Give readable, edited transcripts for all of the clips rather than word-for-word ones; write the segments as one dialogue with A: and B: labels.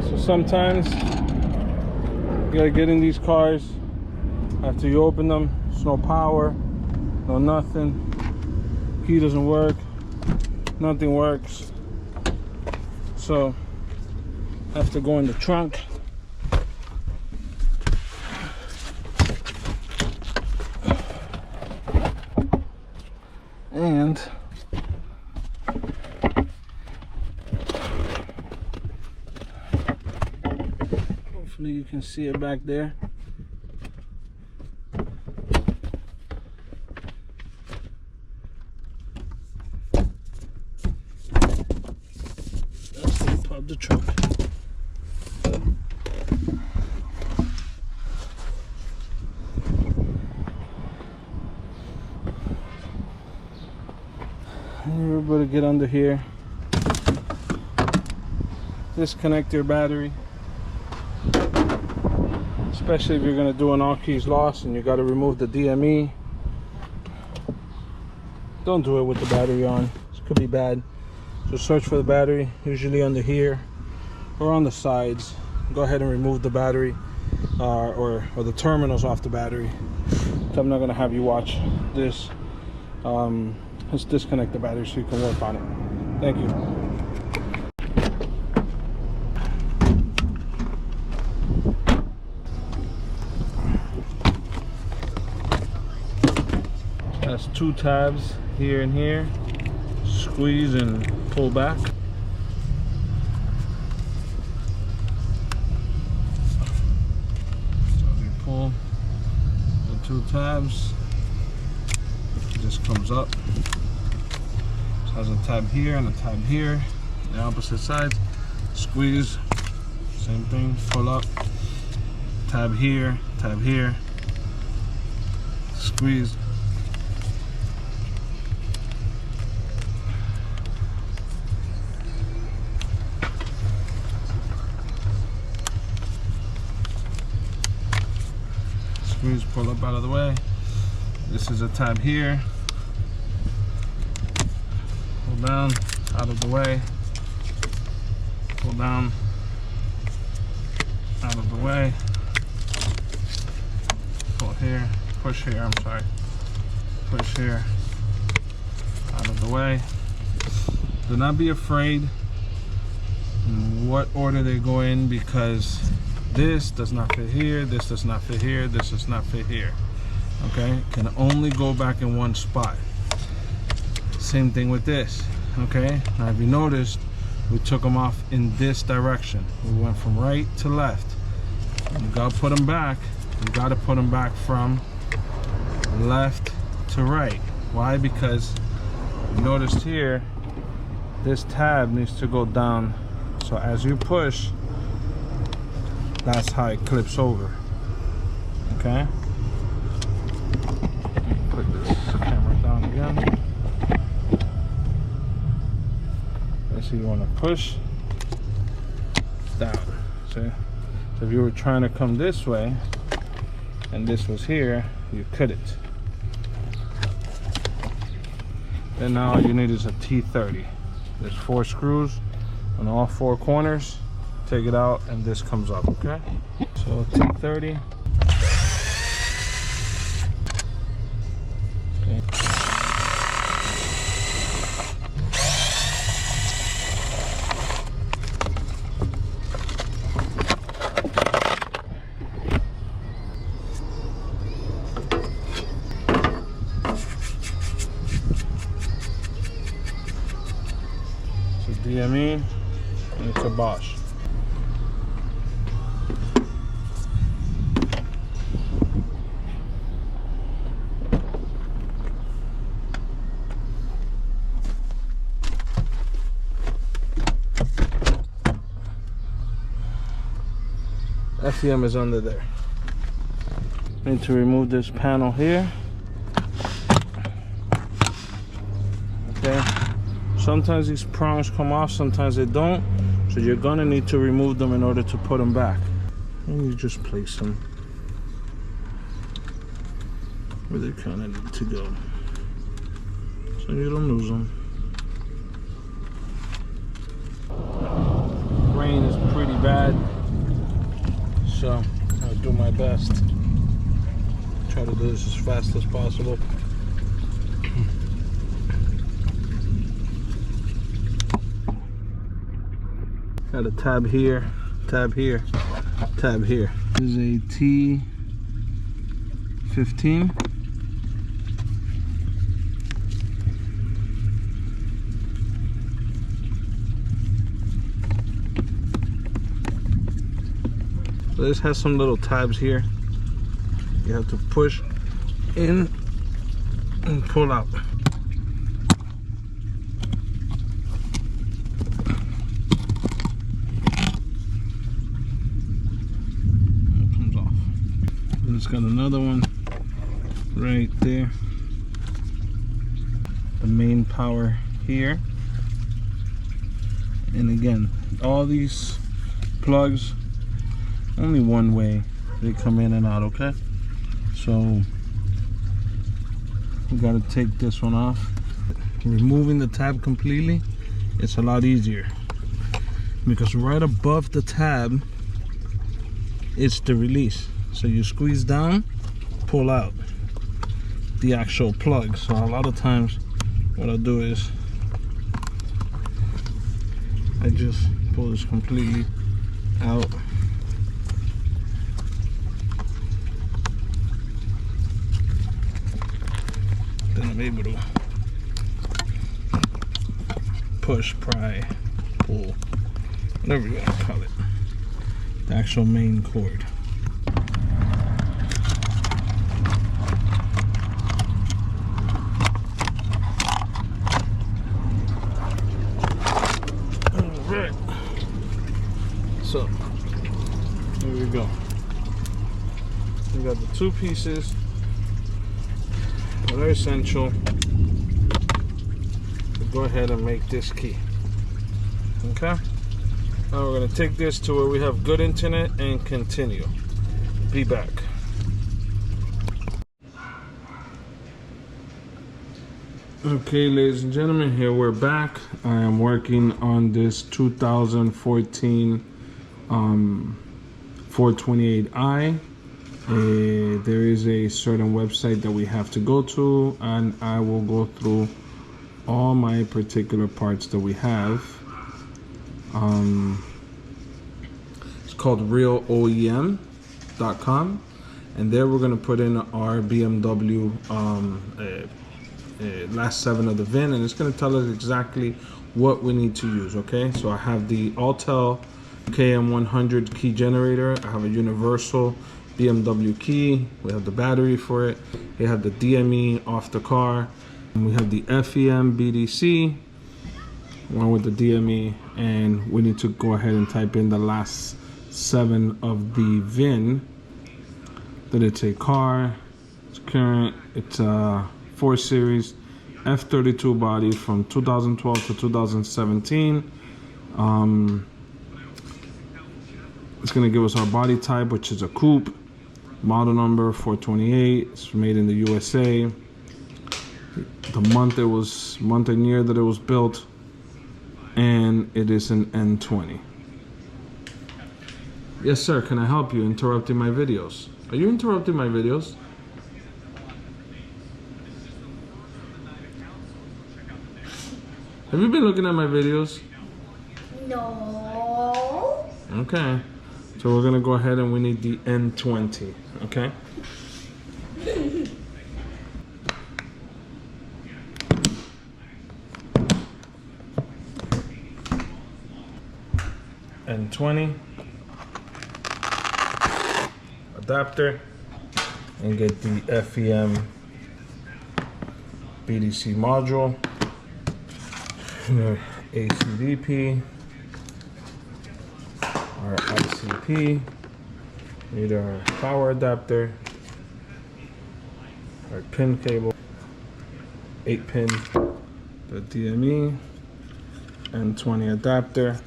A: Alright, so sometimes you gotta get in these cars after you open them. There's no power, no nothing. Key doesn't work, nothing works. So I have to go in the trunk. And hopefully you can see it back there. Let's pop the trunk. You're able to get under here, disconnect your battery, especially if you're going to do an All Keys Lost and you got to remove the DME. Don't do it with the battery on, this could be bad. So search for the battery, usually under here or on the sides. Go ahead and remove the battery or the terminals off the battery. So I'm not going to have you watch this. Let's disconnect the battery so you can work on it. Thank you. That's 2 tabs here and here. Squeeze and pull back. So you pull the 2 tabs. It just comes up. Has a tab here and a tab here, the opposite sides. Squeeze, same thing, pull up, tab here, squeeze. Squeeze, pull up out of the way. This is a tab here. Pull down, out of the way. Pull down, out of the way. Pull here, push here, I'm sorry. Push here, out of the way. Do not be afraid in what order they go in, because this does not fit here, this does not fit here, this does not fit here. Okay, can only go back in one spot. Same thing with this. Okay, now if you noticed, we took them off in this direction. We went from right to left. You gotta put them back. You gotta put them back from left to right. Why? Because you noticed here, this tab needs to go down. So as you push, that's how it clips over. Okay. Put this camera down again. So you want to push down. See? So if you were trying to come this way and this was here, you couldn't. Then now all you need is a T30. There's 4 screws on all 4 corners. Take it out and this comes up, okay? So T30. DME, and it's a Bosch. FEM is under there. Need to remove this panel here. Okay. Sometimes these prongs come off, sometimes they don't. So you're gonna need to remove them in order to put them back. And you just place them where they kind of need to go, so you don't lose them. Grain is pretty pretty bad, so I'll do my best. Try to do this as fast as possible. Got a tab here, tab here, tab here. This is a T15. So this has some little tabs here. You have to push in and pull out. It comes off. And it's got another one right there. The main power here. And again, all these plugs, only one way they come in and out, okay? So we gotta take this one off. Removing the tab completely, it's a lot easier because right above the tab it's the release. So you squeeze down, pull out the actual plug. So a lot of times what I'll do is I just pull this completely out. Then I'm able to push, pry, pull, whatever you want to call it, the actual main cord. Alright, so here we go. We got the two pieces that are essential to go ahead and make this key. Okay, now we're going to take this to where we have good internet and continue. Be back. Okay, ladies and gentlemen, here we're back. I am working on this 2014 428i. There is a certain website that we have to go to, and I will go through all my particular parts that we have. It's called realoem.com, and there we're going to put in our BMW last 7 of the VIN, and it's going to tell us exactly what we need to use. Okay, so I have the Autel KM100 key generator. I have a universal BMW key. We have the battery for it. We have the DME off the car. And we have the FEM BDC, one with the DME, and we need to go ahead and type in the last 7 of the VIN. That it's a car, it's current, it's a 4 Series F32 body from 2012 to 2017. It's going to give us our body type, which is a coupe. Model number 428. It's made in the USA. The month and year that it was built, and it is an N20. Yes, sir. Can I help you? Interrupting my videos. Are you interrupting my videos? Have you been looking at my videos?
B: No.
A: Okay. So we're gonna go ahead and we need the N20. Okay. N20 adapter, and get the FEM BDC module, ACDP, our ICP, need our power adapter, our pin cable, 8-pin, the DME, N20 adapter.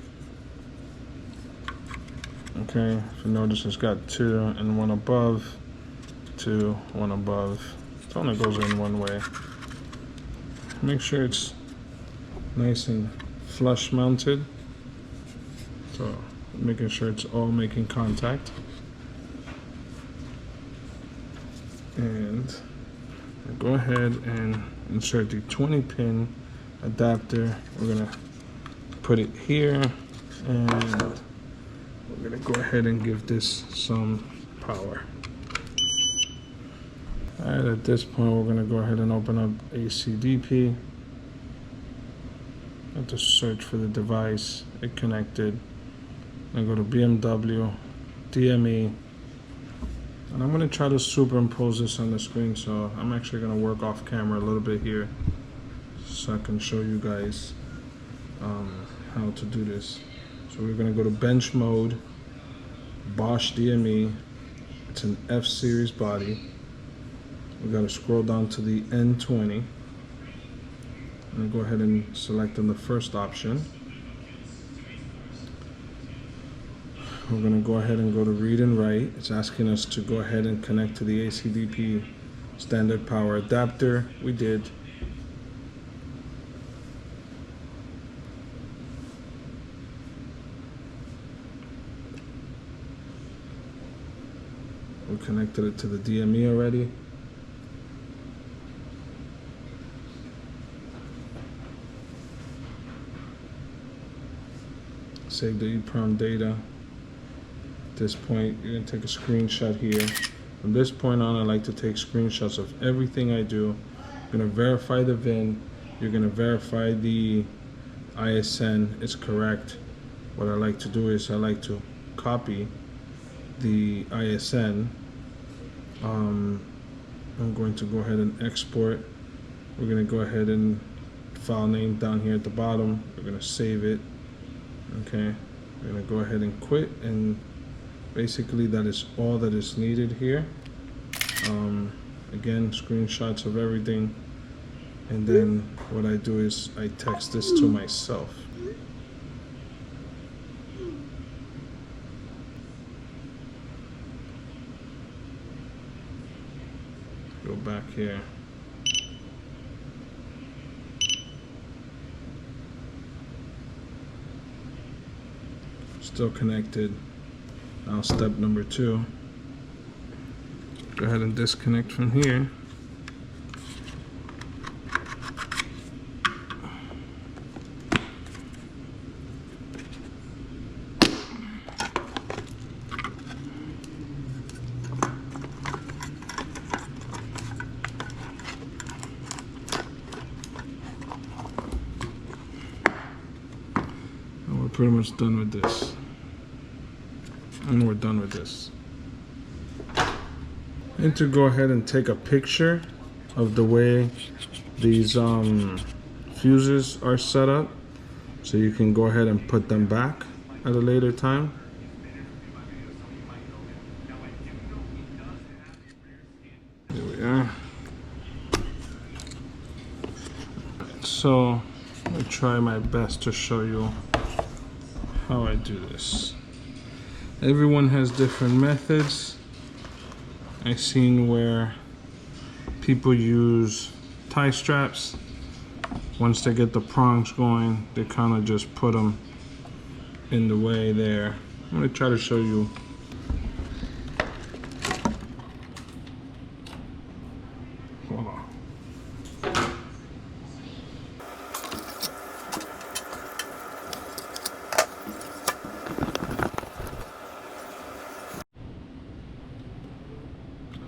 A: Okay, if you notice it's got 2 and 1 above, 2, 1 above. It only goes in one way. Make sure it's nice and flush mounted. So making sure it's all making contact. And go ahead and insert the 20-pin adapter. We're gonna put it here, and we're gonna go ahead and give this some power. All right, at this point, we're gonna go ahead and open up ACDP. I have to search for the device, it connected. I go to BMW, DME, and I'm gonna try to superimpose this on the screen, so I'm actually gonna work off camera a little bit here so I can show you guys how to do this. So we're gonna go to bench mode, Bosch DME, it's an F series body. We gotta scroll down to the N20. And go ahead and select on the first option. We're gonna go ahead and go to read and write. It's asking us to go ahead and connect to the ACDP standard power adapter. We did. We connected it to the DME already. Save the EEPROM data. At this point, you're gonna take a screenshot here. From this point on, I like to take screenshots of everything I do. You're gonna verify the VIN. You're gonna verify the ISN is correct. What I like to do is I like to copy the ISN. I'm going to go ahead and export. We're gonna go ahead and file name down here at the bottom. We're gonna save it. Okay, we're gonna go ahead and quit, and basically that is all that is needed here. Again, screenshots of everything, and then what I do is I text this to myself. Go back here. Still connected. Now step number 2. Go ahead and disconnect from here. And we're pretty much done with this. And we're done with this. And to go ahead and take a picture of the way these fuses are set up, so you can go ahead and put them back at a later time. Here we are. So I'm gonna try my best to show you how I do this. Everyone has different methods. I've seen where people use tie straps. Once they get the prongs going, they kind of just put them in the way there. I'm gonna try to show you. Hold on.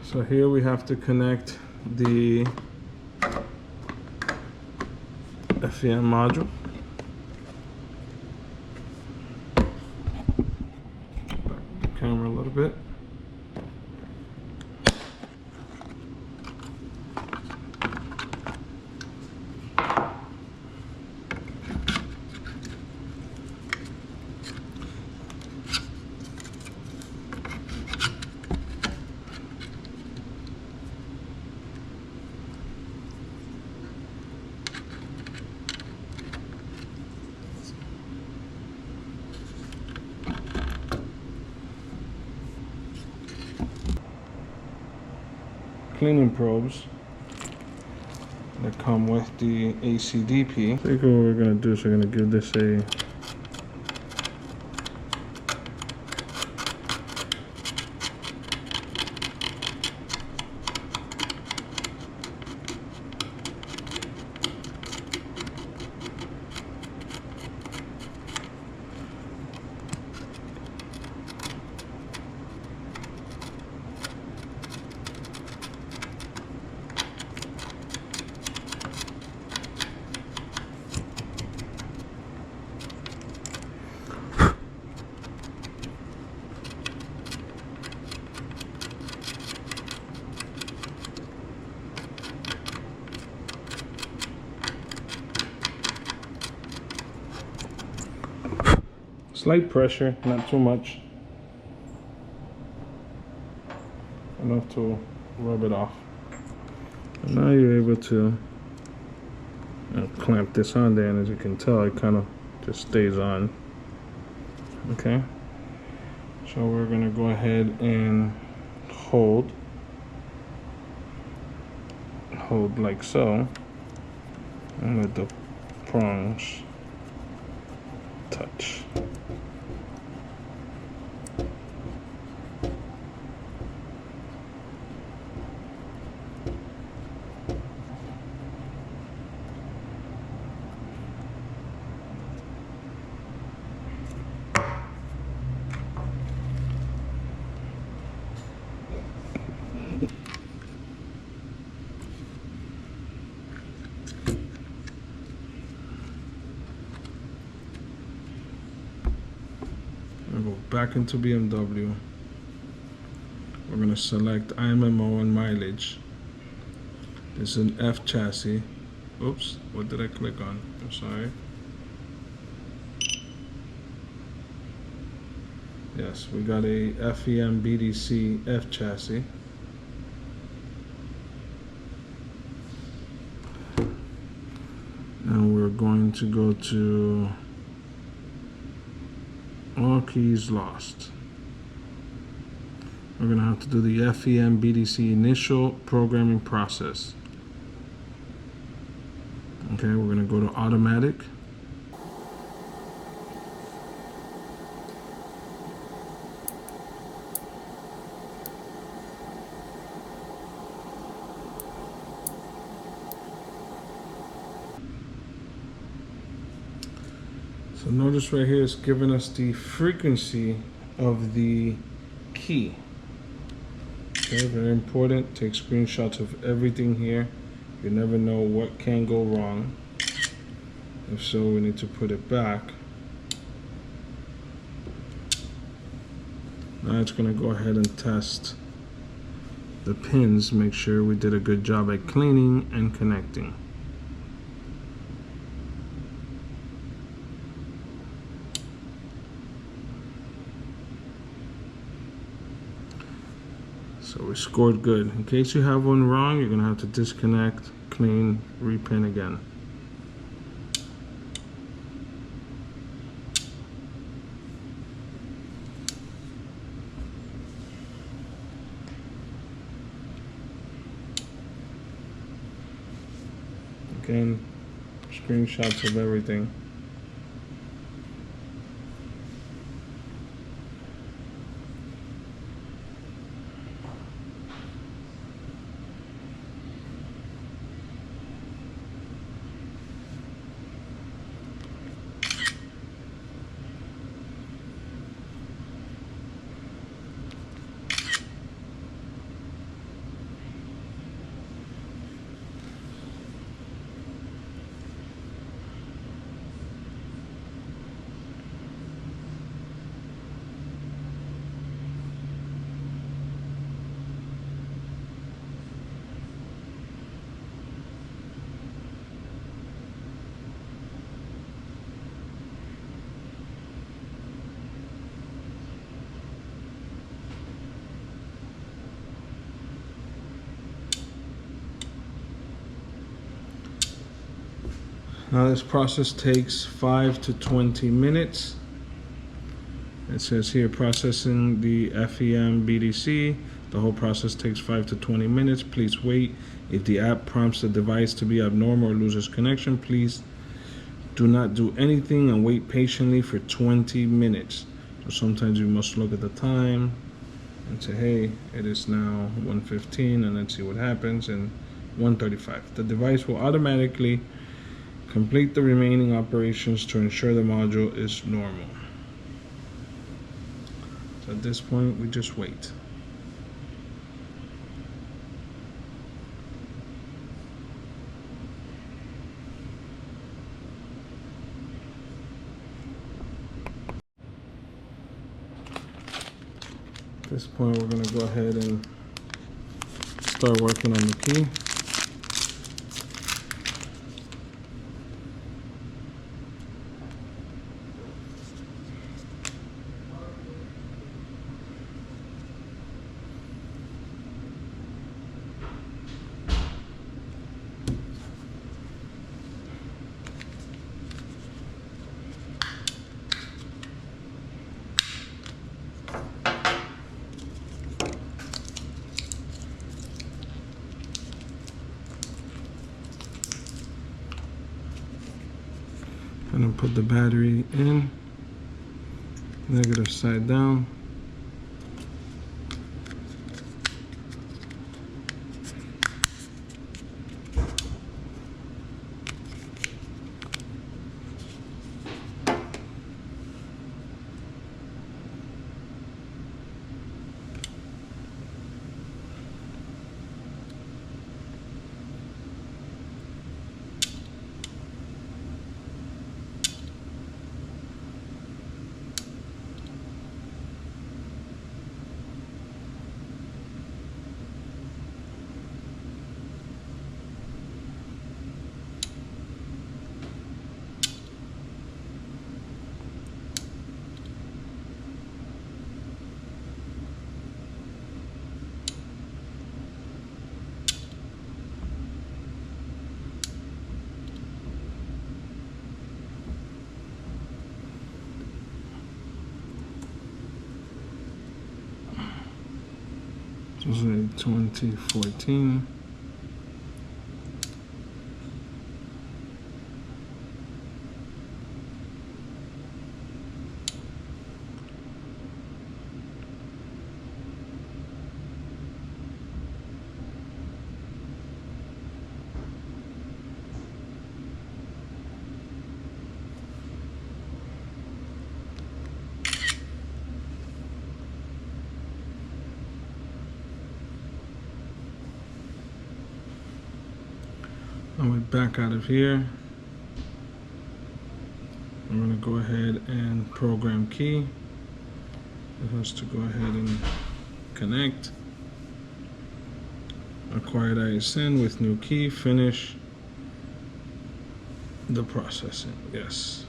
A: So here we have to connect the FEM module. Back the camera a little bit. Cleaning probes that come with the ACDP. I think what we're going to do is we're going to give this Slight pressure, not too much. Enough to rub it off. And now you're able to clamp this on there, and as you can tell, it kind of just stays on. Okay, so we're gonna go ahead and hold like so, and let the prongs touch. Go back into BMW. We're going to select IMMO and mileage. This is an F chassis. Oops, what did I click on? I'm sorry. Yes, we got a FEM BDC F chassis. And we're going to go to All Keys Lost. We're going to have to do the FEM BDC initial programming process. Okay, we're going to go to automatic. So notice right here it's giving us the frequency of the key. Okay, very important. Take screenshots of everything here. You never know what can go wrong. If so, we need to put it back. Now it's going to go ahead and test the pins, make sure we did a good job at cleaning and connecting. So we scored good. In case you have one wrong, you're going to have to disconnect, clean, repin again. Again, screenshots of everything. Now this process takes 5 to 20 minutes. It says here processing the FEM BDC. The whole process takes 5 to 20 minutes. Please wait. If the app prompts the device to be abnormal or loses connection, please do not do anything and wait patiently for 20 minutes. So sometimes you must look at the time and say, hey, it is now 1:15, and let's see what happens. And 1:35. The device will automatically complete the remaining operations to ensure the module is normal. So at this point, we just wait. At this point, we're going to go ahead and start working on the key. put the battery in, negative side down. This is a 2014. I'm going to back out of here. I'm going to go ahead and program key. It has to go ahead and connect. Acquired ISN with new key. Finish the processing. Yes.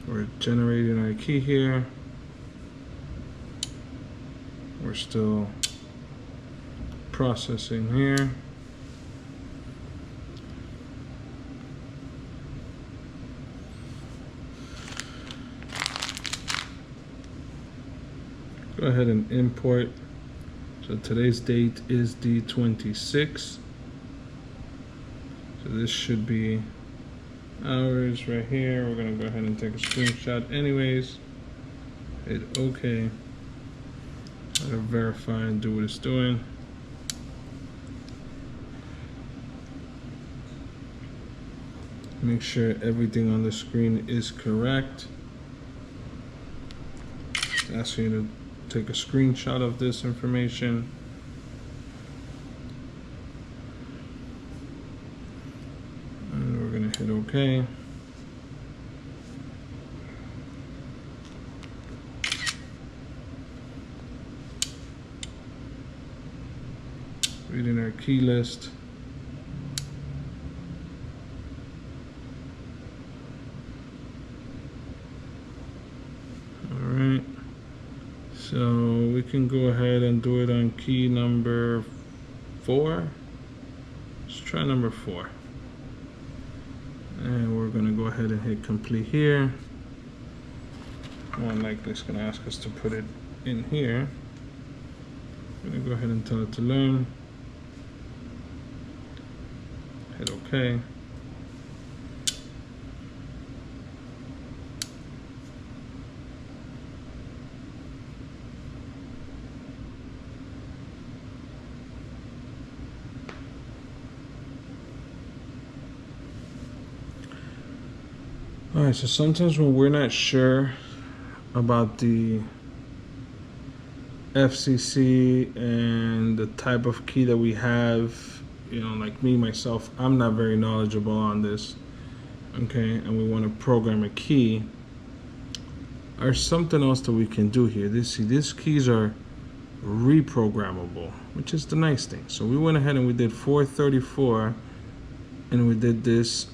A: We're generating our key here. We're still processing here. Go ahead and import. So today's date is the 26th. So this should be hours right here. We're gonna go ahead and take a screenshot anyways. Hit OK. Let it verify and do what it's doing. Make sure everything on the screen is correct. It's asking you to take a screenshot of this information. And we're gonna hit OK. Reading our key list. All right. So we can go ahead and do it on key number 4. Let's try number 4. And we're gonna go ahead and hit complete here. More likely it's gonna ask us to put it in here. I'm gonna go ahead and tell it to learn. Hit OK. All right, so sometimes when we're not sure about the FCC and the type of key that we have, you know, like me, myself, I'm not very knowledgeable on this, okay, and we want to program a key, there's something else that we can do here. These keys are reprogrammable, which is the nice thing. So we went ahead and we did 434, and we did this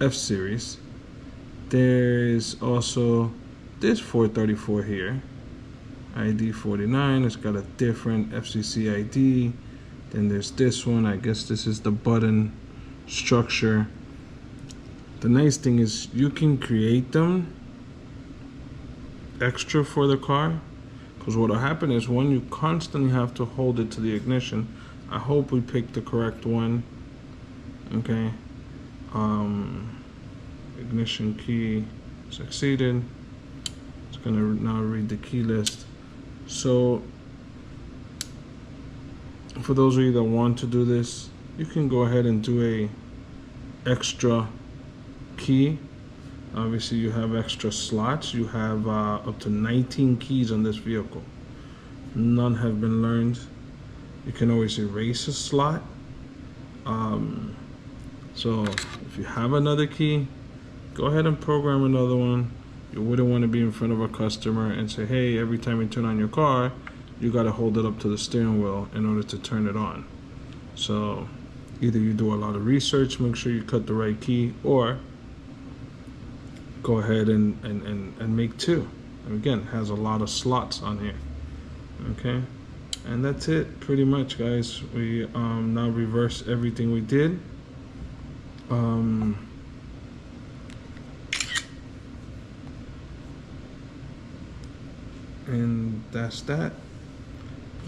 A: F series. There's also this 434 here, ID 49. It's got a different FCC ID. Then there's this one. I guess this is the button structure. The nice thing is you can create them extra for the car, because what will happen is when you constantly have to hold it to the ignition, I hope we picked the correct one. Okay, ignition key succeeded. It's gonna now read the key list. So for those of you that want to do this, you can go ahead and do a extra key. Obviously you have extra slots. You have up to 19 keys on this vehicle. None have been learned. You can always erase a slot. So if you have another key, go ahead and program another one. You wouldn't want to be in front of a customer and say, hey, every time you turn on your car, you got to hold it up to the steering wheel in order to turn it on. So either you do a lot of research, make sure you cut the right key, or go ahead and make two. And again, it has a lot of slots on here. Okay, and that's it pretty much, guys. We now reverse everything we did. And that's that.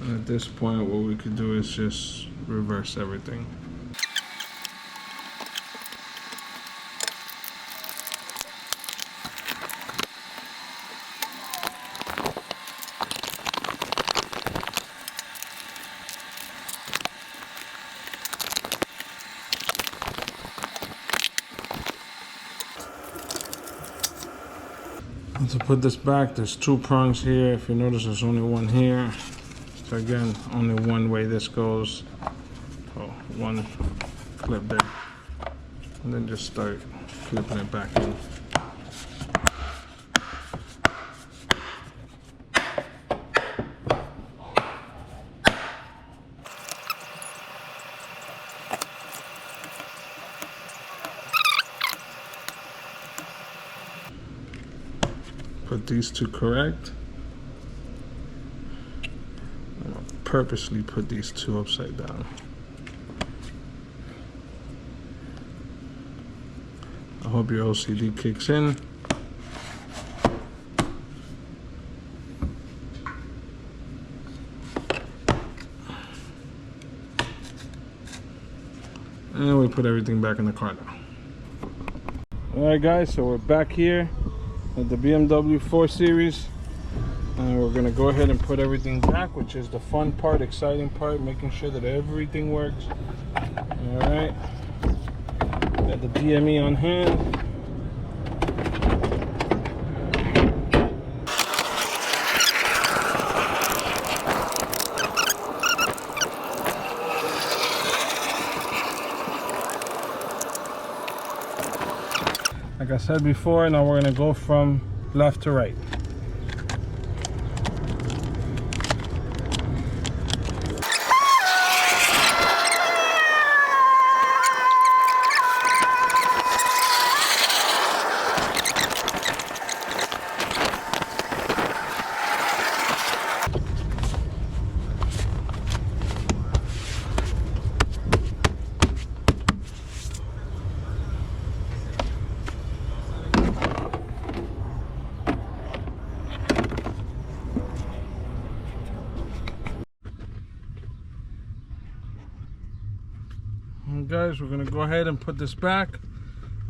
A: And at this point, what we could do is just reverse everything. To put this back, there's two prongs here. If you notice, there's only one here. So again, only one way this goes. Oh, one clip there. And then just start clipping it back in. Put these two correct. I'm gonna purposely put these two upside down. I hope your OCD kicks in. And we put everything back in the car now. Alright guys, so we're back here at the BMW 4 Series, and we're gonna go ahead and put everything back, which is the fun part, exciting part, making sure that everything works. All right, got the DME on hand. Like I said before, now we're going to go from left to right. Guys, we're gonna go ahead and put this back.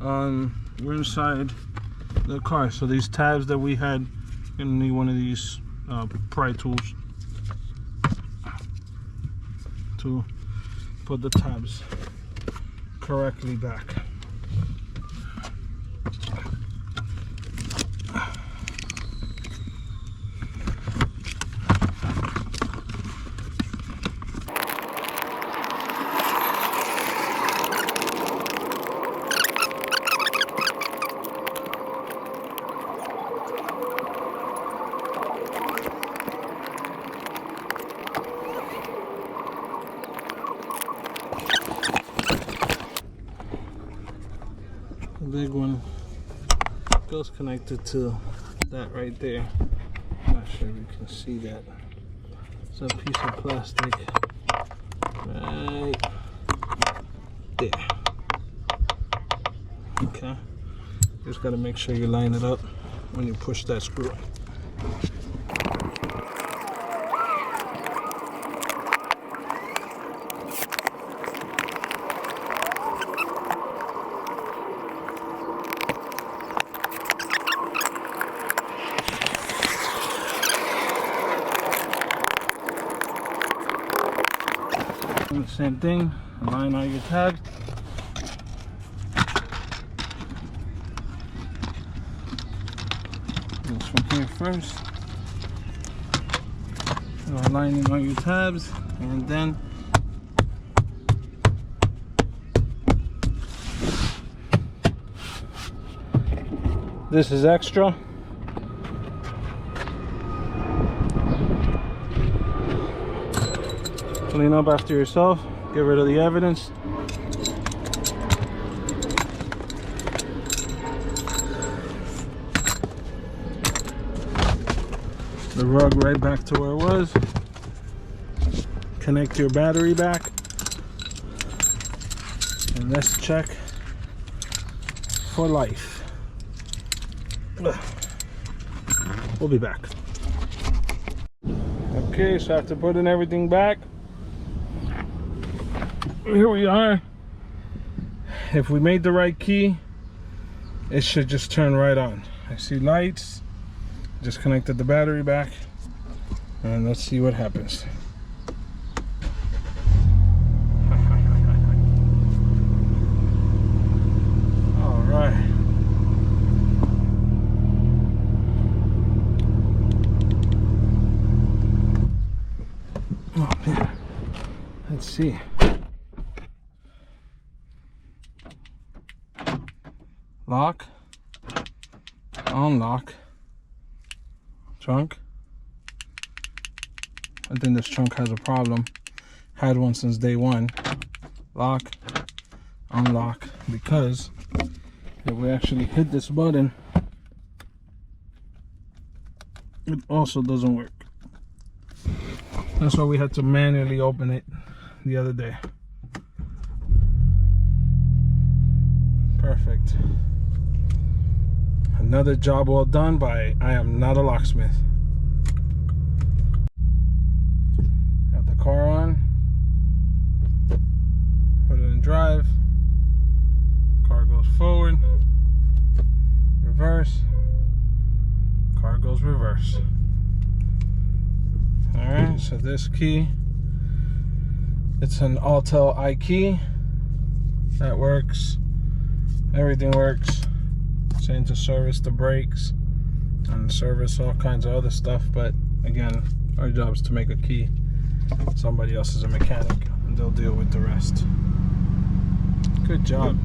A: We're inside the car, so these tabs that we had, you're gonna need one of these pry tools to put the tabs correctly back. Big one goes connected to that right there. Not sure if you can see that. It's a piece of plastic right there. Okay, just got to make sure you line it up when you push that screw. The same thing, align all your tabs. This from here first. So aligning all your tabs, and then this is extra. Clean up after yourself, get rid of the evidence. The rug right back to where it was. Connect your battery back. And let's check for life. We'll be back. Okay, so after putting everything back, here we are. If we made the right key, it should just turn right on. I see lights. Just connected the battery back, and let's see what happens. All right. Oh man. Let's see. Lock, unlock, trunk. I think this trunk has a problem. Had one since day one. Lock, unlock, because if we actually hit this button, it also doesn't work. That's why we had to manually open it the other day. Perfect. Another job well done by I am not a locksmith. Got the car on. Put it in drive. Car goes forward. Reverse. Car goes reverse. Alright, so this key, it's an Autel iKey. That works. Everything works. Saying to service the brakes and service all kinds of other stuff, but again, our job is to make a key. Somebody else is a mechanic and they'll deal with the rest. Good job.